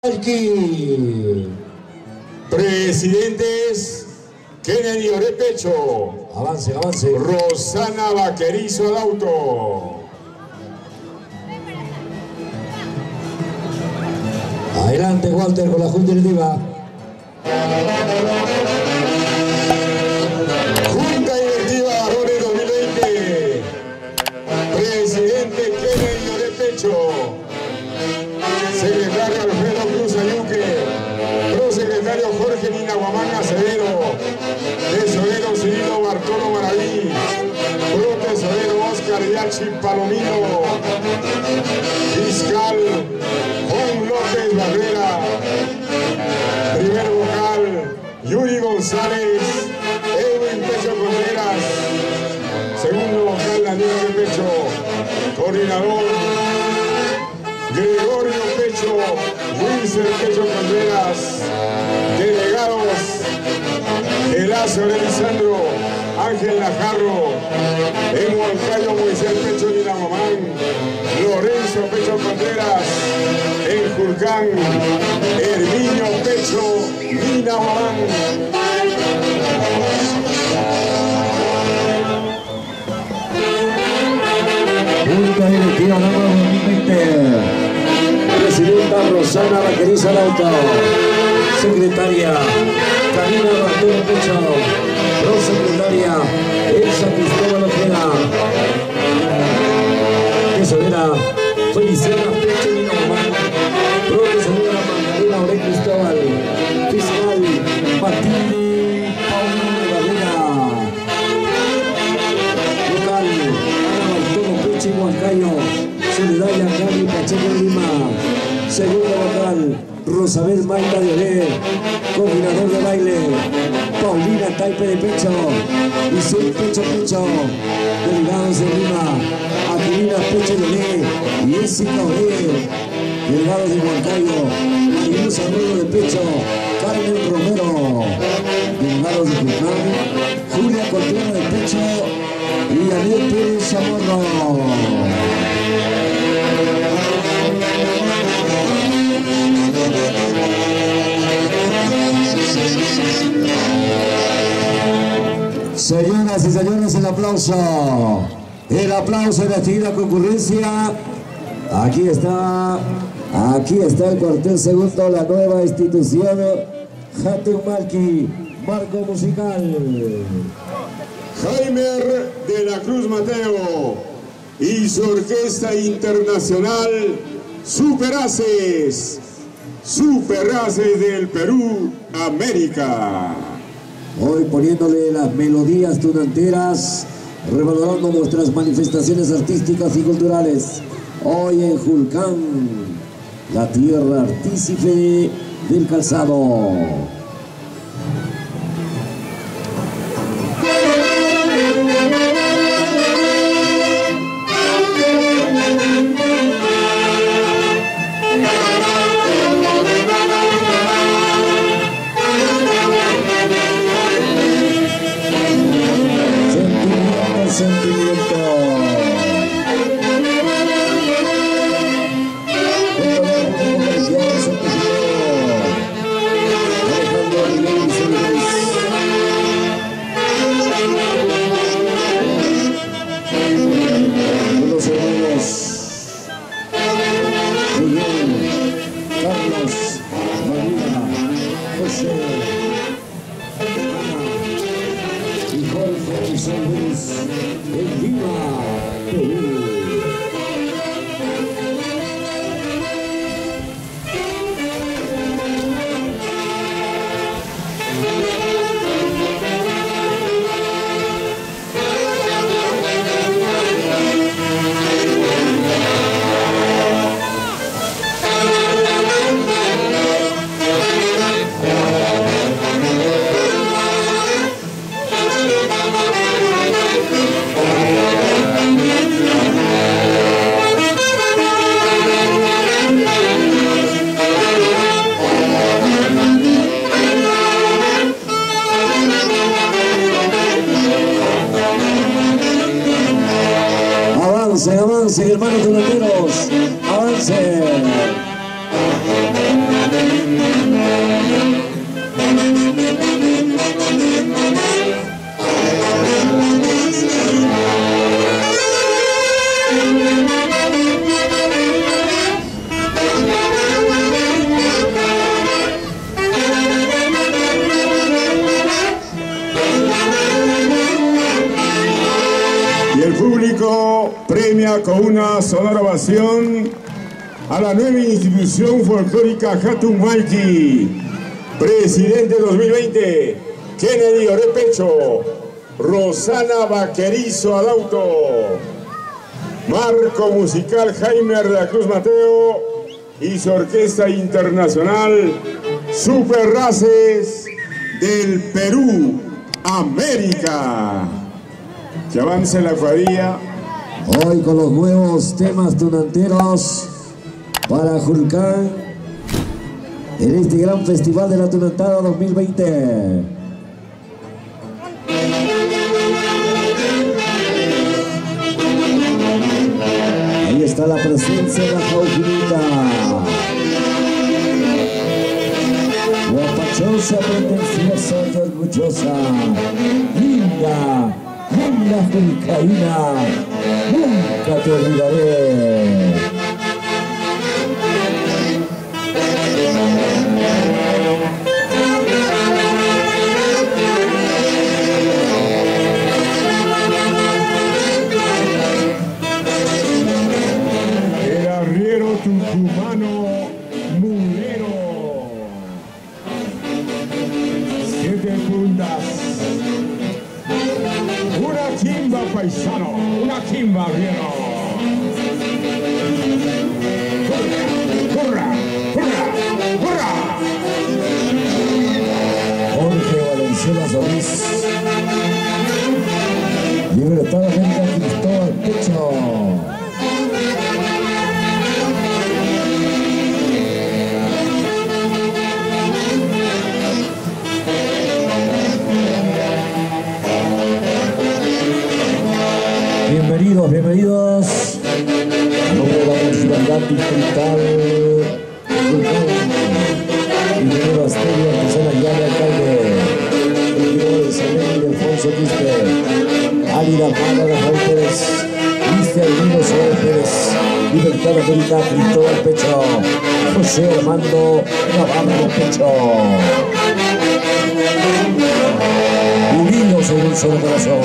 Aquí. Presidentes Kennedy Orepecho. Avance, avance. Rosana Vaquerizo Adauto. Adelante Walter con la Junta Directiva. Junta Directiva Varones 2020. Presidente Kennedy Orepecho. Secretario Alfredo Cruz Ayuque. Prosecretario Jorge Ninahuamán Acevedo. Tesorero Cirilo Bartolo Maraví. Protesorero Oscar Yachi Palomino. Fiscal Juan López Barrera. Primer vocal Yuri González. Edwin Pecho Contreras. Segundo vocal Daniel Pecho. Coordinador Gregorio Pecho, Wilson Pecho Contreras. Delegados Gelacio Lisandro, Ángel Najarro, en Huancayo Moisés Pecho Ninahuamán, Lorenzo Pecho Contreras, en Julcán Herminio Pecho Ninahuamán. Junta Directiva número 2020. Presidenta Rosana Vaquerizo Adauto. Secretaria Karina Bartolo Pecho. Prosecretaria Elsa Cristóbal Ojeda. Tesorera Feliciana Pecho Ninahuamán. Profesora Magdalena Aure Cristóbal. Fiscal Martín Paulo Barrera. Local Huancayo, Solidaria Cali Pacheco Lima. Segundo vocal Rosabel Maida de Olé. Coordinador de baile Paulina Taipe de Pecho y Sul Pecho Pecho. Delegados de Lima Aquilina Pecho de Olé y Jessica Olé. Delegados de Huancayo Mariluz Arroyo de Pecho, Carmen Romero. Delegados de Julcán Julia Contreras de Pecho y Daniel Pérez Chamorro. Señoras y señores, el aplauso de la distinguida concurrencia. Aquí está el cuartel segundo, la nueva institución Jatumalqui, marco musical. Jaime de la Cruz Mateo y su orquesta internacional Superaces del Perú, América. Hoy poniéndole las melodías tunanteras, revalorando nuestras manifestaciones artísticas y culturales. Hoy en Julcán, la tierra artífice del calzado. Avancen, hermanos delanteros, avancen. termina con una sonora ovación a la nueva institución folclórica Hatun Malki. Presidente 2020, Kennedy Orepecho, Rosana Vaquerizo Adauto. Marco musical Jaime de la Cruz Mateo y su orquesta internacional Super Races del Perú, América. Que avance la cuadrilla. Hoy con los nuevos temas tunanteros para Julcán en este gran festival de la tunantada 2020. Ahí está la presencia de la Jauquinita. Guapachosa, pretenciosa y orgullosa. Linda, linda Julcaína, nunca te olvidaré. El arriero tucumano mulero. 7 puntas. Una quimba paisano, una quimba arriero. ¡Hurra! ¡Hurra! ¡Hurra! Jorge Valenzuela Solís. Libertad América Cristóbal Pecho. Bienvenidos, bienvenidos. A nombre de la Municipalidad Distrital Julcán, ingeniero Asterio Artesana Yale, alcalde, regidor de San Miguel, Alfonso Quispe, Álida Mala de Raúl Pérez, Cristian Nino Suárez Pérez, Libertad América Cristóbal Pecho, José Armando Navarro Pecho. Unidos en un solo corazón.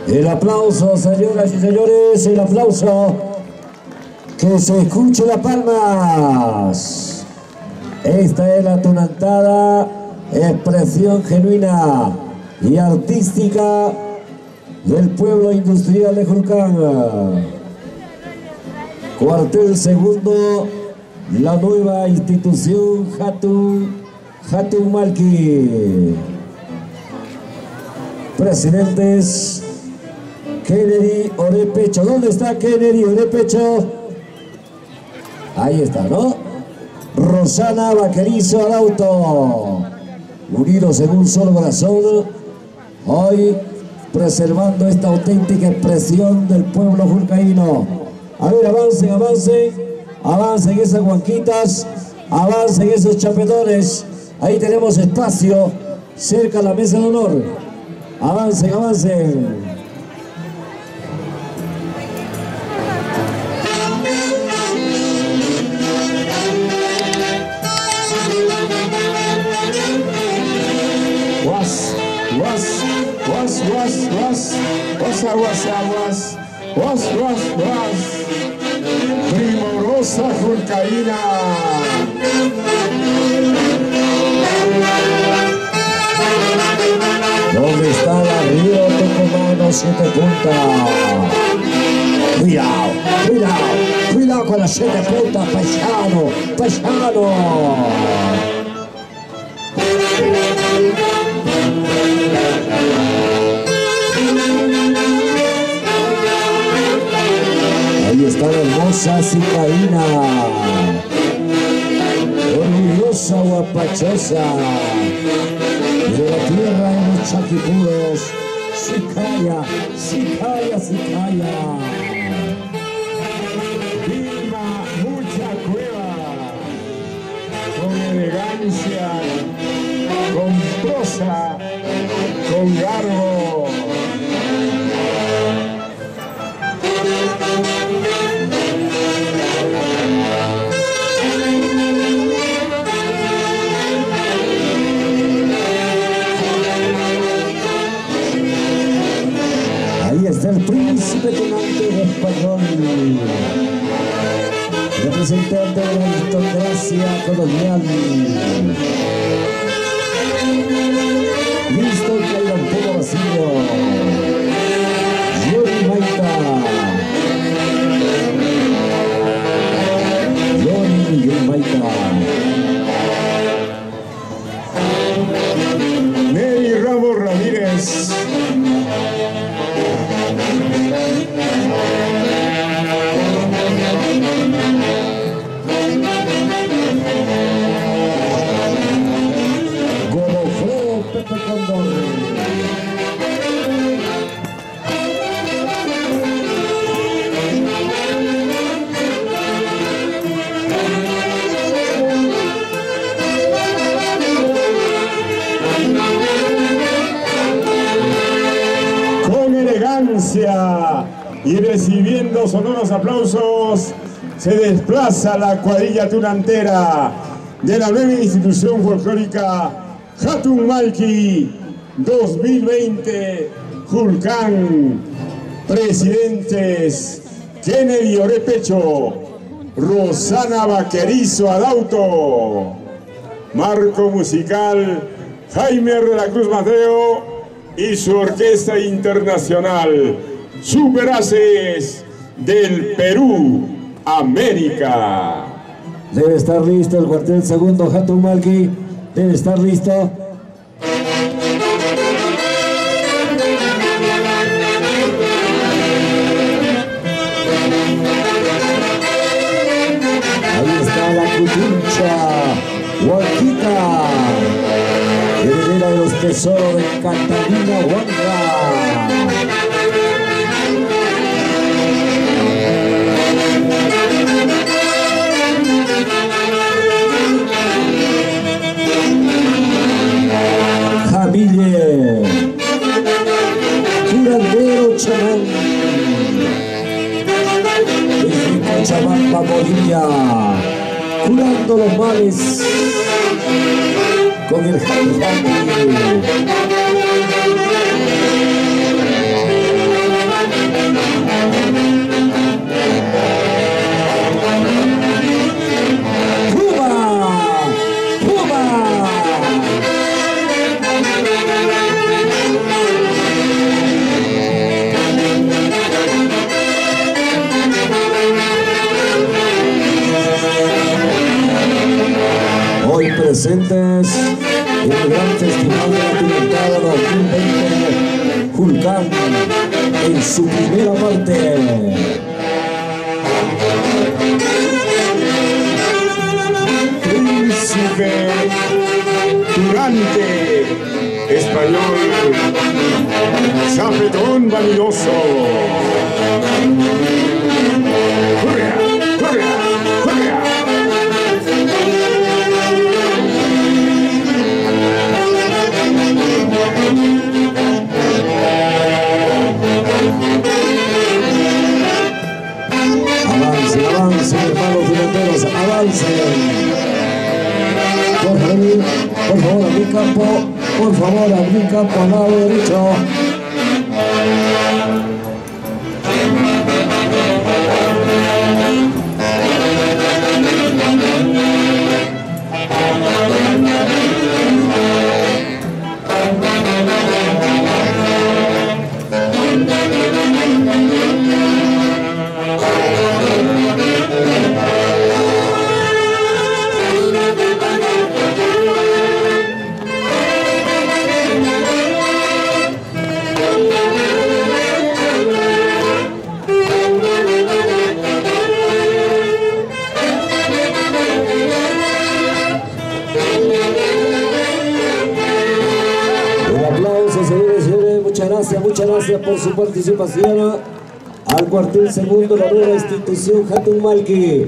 El aplauso, señoras y señores, el aplauso. Que se escuche las palmas. Esta es la tunantada, expresión genuina y artística del pueblo industrial de Julcán. Cuartel segundo, la nueva institución Hatun Malki. Presidentes Kennedy Orepecho. ¿Dónde está Kennedy Orepecho? Ahí está, ¿no? Rosana Vaquerizo Adauto. Unidos en un solo corazón. Hoy preservando esta auténtica expresión del pueblo julcaíno. A ver, avancen, avancen. Avancen esas guanquitas. Avancen esos chapetones. Ahí tenemos espacio cerca a la mesa de honor. Avancen, avancen. Primorosa Julcaína. ¿Dónde está la río tucumano 7 puntas? Cuidado, cuidado, cuidado con las 7 puntas, paisano, paisano. hermosa cicaína, orgullosa guapachosa, de la tierra de los chaquipuros, Sicaya, Sicaya, Sicaya. Vilma Mucha Cueva, con elegancia, con prosa, con garbo. Ahí está el príncipe tonante de español, representante de la aristocracia colonial. Listo el cairampudo vacío, Johnny Maita, Johnny Miguel Maita, Neri Ramos Ramírez. Godofredo Pepe Condor, Con elegancia y recibiendo sonoros aplausos, se desplaza la cuadrilla tunantera de la nueva institución folclórica Hatun Malki 2020 Julcán. Presidentes Kennedy Orepecho, Rosana Vaquerizo Adauto. Marco musical Jaime de la Cruz Mateo y su orquesta internacional Superaces del Perú, América. debe estar listo el cuartel segundo, Hatun Malki, debe estar listo. Ahí está la Cuchuncha, Huanquita, heredera de los tesoros de Catalina Huanca. Jamille, curandero chamán, desde Cochabamba, Bolivia, curando los males con el Jamille. Hoy presentes en el gran festival de la Pimentada 2020 Julcán en su primera parte. Príncipe Tunante español, Chapetón vanidoso. ¡Correa! ¡Correa! ¡Correa! Avancen, avancen, hermanos filanteros, avancen. Por favor, abrir campo, por favor, abrir campo al lado derecho. muchas gracias por su participación. Al cuartel segundo, la nueva institución Hatun Malki.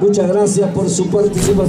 Muchas gracias por su participación.